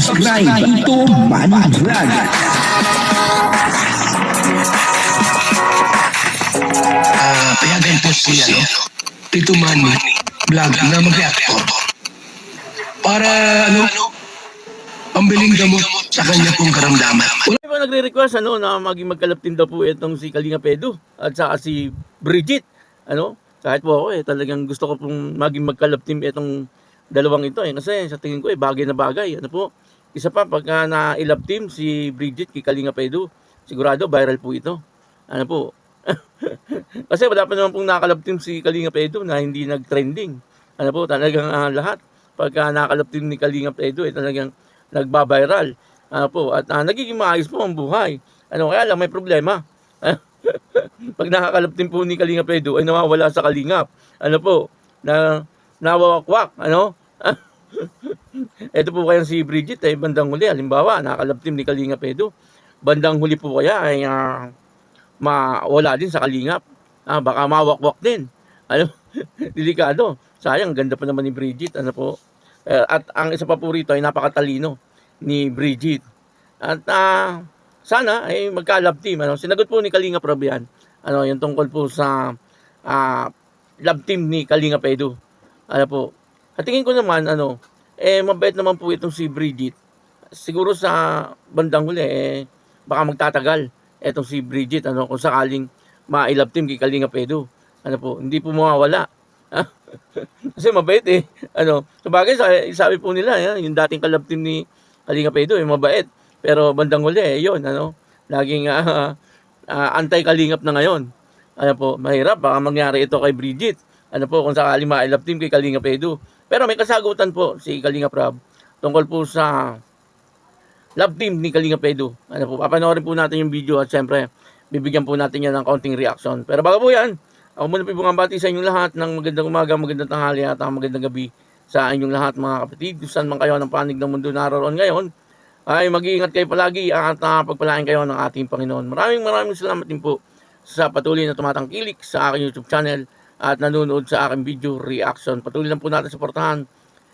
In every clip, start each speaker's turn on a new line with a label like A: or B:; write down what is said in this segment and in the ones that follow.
A: subscribe Tito Manny Vlog.
B: Payagan po si Tito Manny Vlog na mag-reactor para pambiling gamot sa kanya pong karamdaman.
C: Wala ba nagre-request na maging magkalaptin daw po itong si Kalinga Pedro at saka si Bridget. Kahit po ako talagang gusto ko pong maging magkalaptin itong dalawang ito kasi sa tingin ko bagay na bagay. Isa pa pagka na-ilap team si Bridget kay Kalinga Pedro, sigurado viral po ito. Kasi wala pa naman pong nakalap team si Kalinga Pedro na hindi nag-trending. Talagang lahat pagka nakalap team ni Kalinga Pedro talagang nagba-viral. At nagiging maayos po ang buhay. Kaya lang may problema. Pag nakakalap din po ni Kalinga Pedro ay nawawala sa kalingap. Na nawawakwak. Ito po kaya si Bridget ay bandang huli. Halimbawa, nakakalap team ni Kalinga Pedro. Bandang huli po kaya ay mawala din sa kalingap. Baka mawakwak din. Delikado. Sayang, ganda pa naman ni Bridget. At ang isa pa po rito ay napakatalino ni Bridget. At sana ay magka-love team. Sinagot po ni Kalinga Prab yan. Yung tungkol po sa love team ni Kalinga Pedro. At tingin ko naman, mabait naman po itong si Bridget. Siguro sa bandang huli, baka magtatagal itong si Bridget. Kung sakaling ma-love team kay Kalinga Pedro. Hindi po mawawala. Kasi mabait Sabagay, sabi po nila, yung dating ka-love team ni Kalinga Pedro, mabait. Pero bandang huli, yun, laging anti-kalingap na ngayon. Mahirap, baka mangyari ito kay Bridget. Kung sakaling ma-love team kay Kalinga Pedro. Pero may kasagutan po si Kalinga Prab tungkol po sa love team ni Kalinga Pedro. Papanoorin po natin yung video at syempre, bibigyan po natin yan ng kaunting reaction. Pero bago po yan, ako muna po bumabati sa inyong lahat ng magandang umaga, magandang tanghali at magandang gabi sa inyong lahat mga kapatid. Kung saan man kayo ng panig ng mundo naroon ngayon, ay mag-iingat kayo palagi at pagpalain kayo ng ating Panginoon. Maraming salamat din po sa patuloy na tumatangkilik sa aking YouTube channel at nanonood sa aking video reaction. Patuloy lang po natin suportahan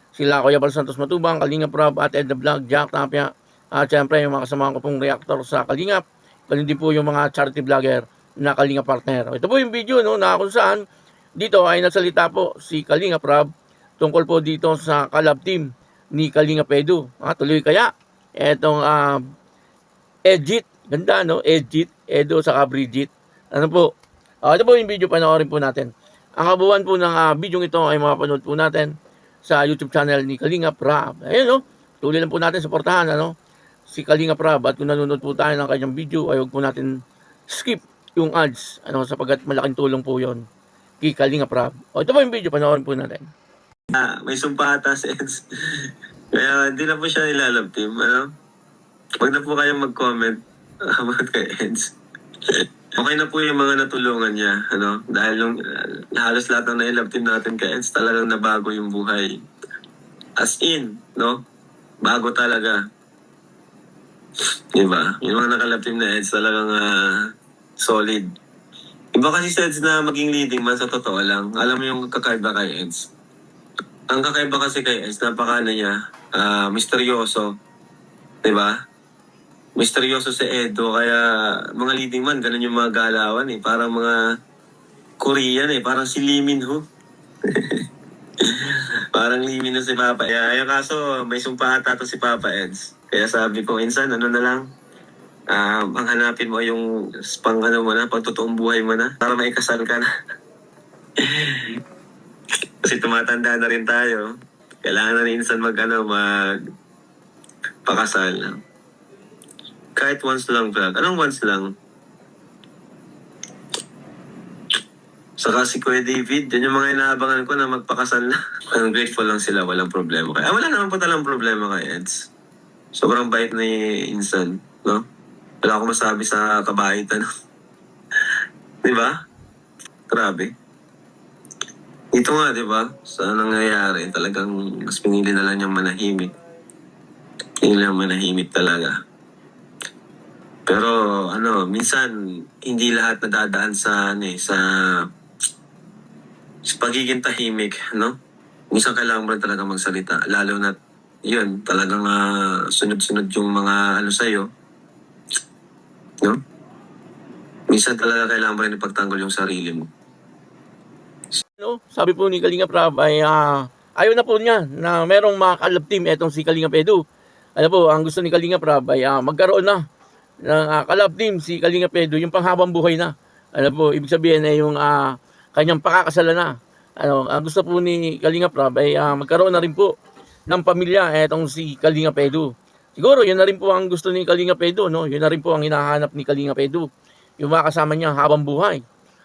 C: sila Kuya Bal Santos Matubang, Kalinga Prab at Ed the Vlog, Jack Tapia at syempre yung mga kasamahan ko pong reactor sa Kalingap. Ganun din po yung mga charity vlogger na Kalinga partner. Ito po yung video na kung saan dito ay nagsalita po si Kalinga Prab tungkol po dito sa collab team ni Kalinga Pedro. Tuloy kaya etong Edjit, ganda Edjit, Edo saka Bridget. Ito po yung video, panoorin po natin. Ang kabuuan po ng video ito ay mapapanood po natin sa YouTube channel ni Kalinga Prab. Ayun tuloy lang po natin suportahan si Kalinga Prab at kung nanonood po tayo ng kanyang video ay huwag po natin skip yung ads sapagkat malaking tulong po yon kay Kalinga Prab. Ito po yung video, panoorin po natin.
D: May sumpa ata si Eds. Kaya hindi na po siya nilalab team. Huwag na po kayong mag-comment about kay Eds. Okay na po yung mga natulungan niya. Dahil yung halos lahat ng nailab team natin kay Eds, talagang nabago yung buhay. As in, bago talaga. Diba? Yung mga nakalab team na Eds talagang solid. Iba kasi sa Eds na maging leading man sa totoo lang. Alam mo yung kakaiba kay Eds. Ang kakaiba kasi kay Eds, niya, misteryoso. Diba? Misteryoso si Edo, kaya mga leading man, ganun yung mga galawan Parang mga Korean parang si Lee Min Ho. Parang Lee Min Ho si Papa. Yung kaso, may sumpa ata to si Papa Eds. Kaya sabi ko, insan, na lang, ang hanapin mo yung pang totoong buhay mo na, para maikasal ka na. Kasi tumatanda na rin tayo. Kailangan na insan pakasal. Kahit once lang, Vlog. Anong once lang? Saka si Kuya David, yan yung mga inaabangan ko na magpakasal na. I'm grateful lang sila, walang problema. Kaya wala naman po talang problema kay Eds. Sobrang bait ni insan, Wala akong masabi sa kabaitan. Diba? Grabe. Ito nga, diba? Sa nangyayari, talagang mas pinili na lang niyang manahimik. Pinili lang manahimik talaga. Pero, minsan, hindi lahat nadadaan sa pagiging tahimik, Minsan kailangan mo rin talaga magsalita. Lalo na yun, talagang sunod-sunod yung mga ano sa'yo. No? Minsan talaga kailangan mo rin ipagtanggol yung sarili mo.
C: No? Sabi po ni Kalinga Prab ay ayaw na po niya na merong mga kalab team etong si Kalinga Edu. Ano po, ang gusto ni Kalinga Prab ay magkaroon na ng kalab team si Kalinga Edu, yung panghabang buhay na. Ano po, ibig sabihin ay yung kanyang pakakasalan na. Ano, ang gusto po ni Kalinga Prab ay magkaroon na rin po ng pamilya etong si Kalinga Edu. Siguro yun na rin po ang gusto ni Kalinga Edu, no? Yun na rin po ang hinahanap ni Kalinga Edu. Yung makasama niya habang buhay.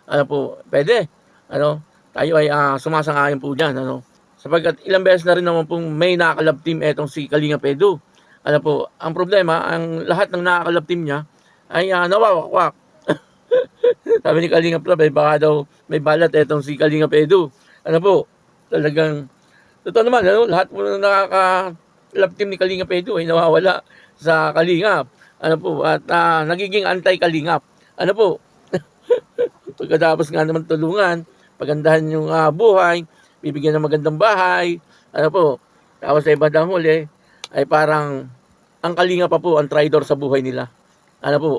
C: Ano po, pwede. Ano, tayo ay sumasang-ayon po diyan, ano? Sapagkat ilang beses na rin naman pong may nakakalab team etong si Kalinga Edu. Ano po, ang problema, ang lahat ng nakakalab team niya ay nawawakwak. Sabi ni Kalinga Prab, baka daw may balat etong si Kalinga Edu. Ano po, talagang, totoo naman, ano, lahat po ng nakaka-love team ni Kalinga Edu ay nawawala sa Kalingap. Ano po, at nagiging anti-Kalingap. Ano po, pagkatapos nga naman tulungan, pagandahan yung buhay, bibigyan ng magandang bahay, ano po, tapos sa ibang huli, ay parang ang Kalinga pa po ang traidor sa buhay nila. Ano po.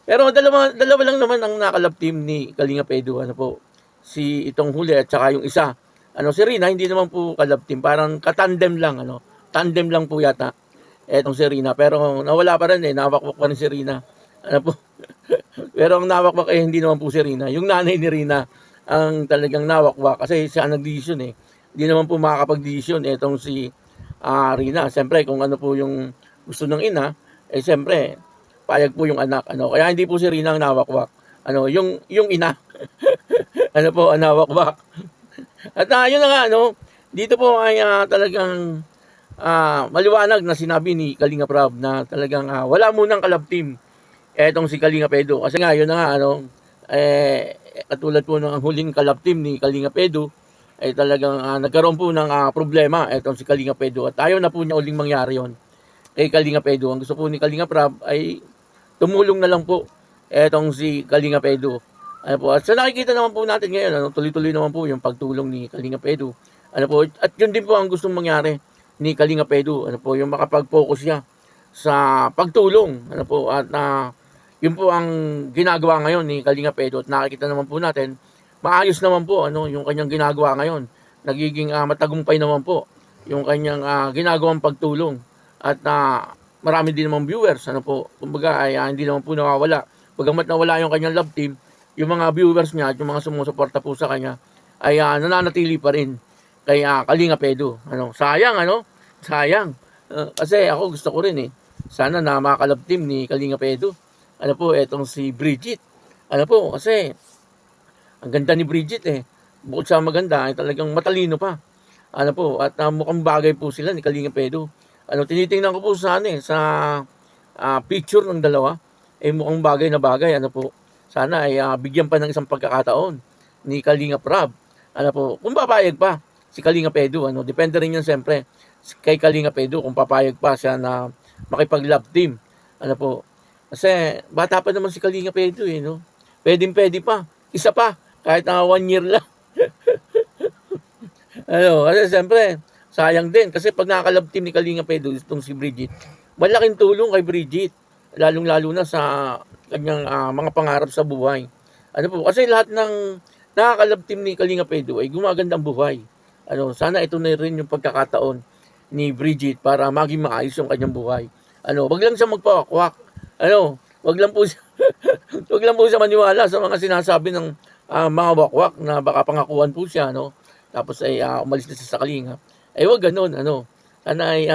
C: Pero dalawa lang naman ang nakalab team ni Kalinga Edu, ano po. Si itong huli at saka yung isa. Ano, si Rina, hindi naman po kalab team, parang katandem lang, ano. Tandem lang po yata etong si Rina. Pero nawala pa rin nawakwak pa rin si Rina. Ano po. Pero ang nawakwak ay hindi naman po si Rina. Yung nanay ni Rina ang talagang nawakwak kasi siya ang nag-decision Hindi naman po makakapag-decision etong si Rina. Siyempre, kung ano po yung gusto ng ina, siyempre, payag po yung anak. Ano, kaya hindi po si Rina ang nawakwak. Ano, yung ina. Ano po, ang nawakwak. At yun na nga, ano, dito po ay talagang maliwanag na sinabi ni Kalinga Prab na talagang wala munang kalab team etong si Kalinga Edu. Kasi nga, yun na nga, ano, katulad po ng huling kalab team ni Kalinga Edu, ay talagang nagkaroon po ng problema etong si Kalinga Edu. At ayaw na po niya uling mangyari yon kay Kalinga Edu. Ang gusto po ni Kalinga Prab ay tumulong na lang po etong si Kalinga Edu. Ano po, at sa nakikita naman po natin ngayon, ano, tuloy-tuloy naman po yung pagtulong ni Kalinga Edu. Ano po, at yun din po ang gustong mangyari ni Kalinga Edu. Ano po, yung makapag-focus siya sa pagtulong. Ano po, at yun po ang ginagawa ngayon ni Kalinga Edu. At nakikita naman po natin, maayos naman po ano, yung kanyang ginagawa ngayon. Nagiging matagumpay naman po yung kanyang ginagawang pagtulong. At marami din naman viewers. Ano po, kumbaga ay hindi naman po nawawala. Bagamat nawala yung kanyang love team, yung mga viewers niya at yung mga sumusuporta po sa kanya ay nananatili pa rin kay Kalinga Edu. Ano, sayang ano? Sayang. Kasi ako gusto ko rin sana na makakalab team ni Kalinga Edu. Ano po, etong si Bridget. Ano po, kasi ang ganda ni Bridget Bukod sa maganda, ay talagang matalino pa. Ano po, at mukhang bagay po sila ni Kalinga Edu. Ano, tinitingnan ko po sa picture ng dalawa. Mukhang bagay na bagay. Ano po, sana ay bigyan pa ng isang pagkakataon ni Kalinga Prab. Ano po, kung papayag pa si Kalinga Edu. Ano, depende rin yan siyempre kay Kalinga Edu kung papayag pa siya na makipag-love team. Ano po, kasi bata pa naman si Kalinga Edu no? Pwede pa. Isa pa. Kahit 1 year lang. Ano, kasi siyempre, sayang din. Kasi pag nakakalab team ni Kalinga Edu, itong si Bridget, malaking tulong kay Bridget. Lalong-lalo na sa kanyang mga pangarap sa buhay. Ano po, kasi lahat ng nakakalab team ni Kalinga Edu ay gumagandang buhay. Ano, sana ito na rin yung pagkakataon ni Bridget para maging maayos yung kanyang buhay. Ano, wag lang siya magpawakwak. Ano, wag lang po siya maniwala sa mga sinasabi ng mga wakwak na baka pangakuan po siya, no? Tapos ay umalis na siya sa Kalinga. Wag ganun, ano. Sana ay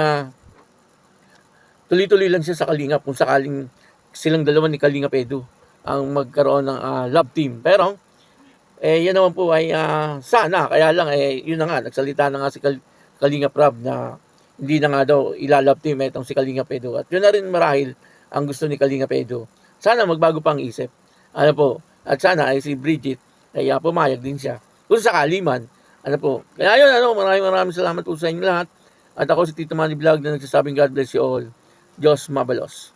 C: tuloy-tuloy lang siya sa Kalinga kung sakaling silang dalawa ni Kalinga Edu ang magkaroon ng love team. Pero yan naman po ay sana, kaya lang yun na nga, nagsalita na nga si Kalinga Prab na hindi na nga daw ilalove team itong si Kalinga Edu. At yun na rin marahil ang gusto ni Kalinga Edu. Sana magbago pa ang isip. Ano po, at sana ay si Bridget ay pumayag din siya. Kung sakali man, ano po. Kaya yun, ano, maraming salamat po sa inyo lahat. At ako si Tito Manny Vlog na nagsasabing God bless you all. Diyos mabalos.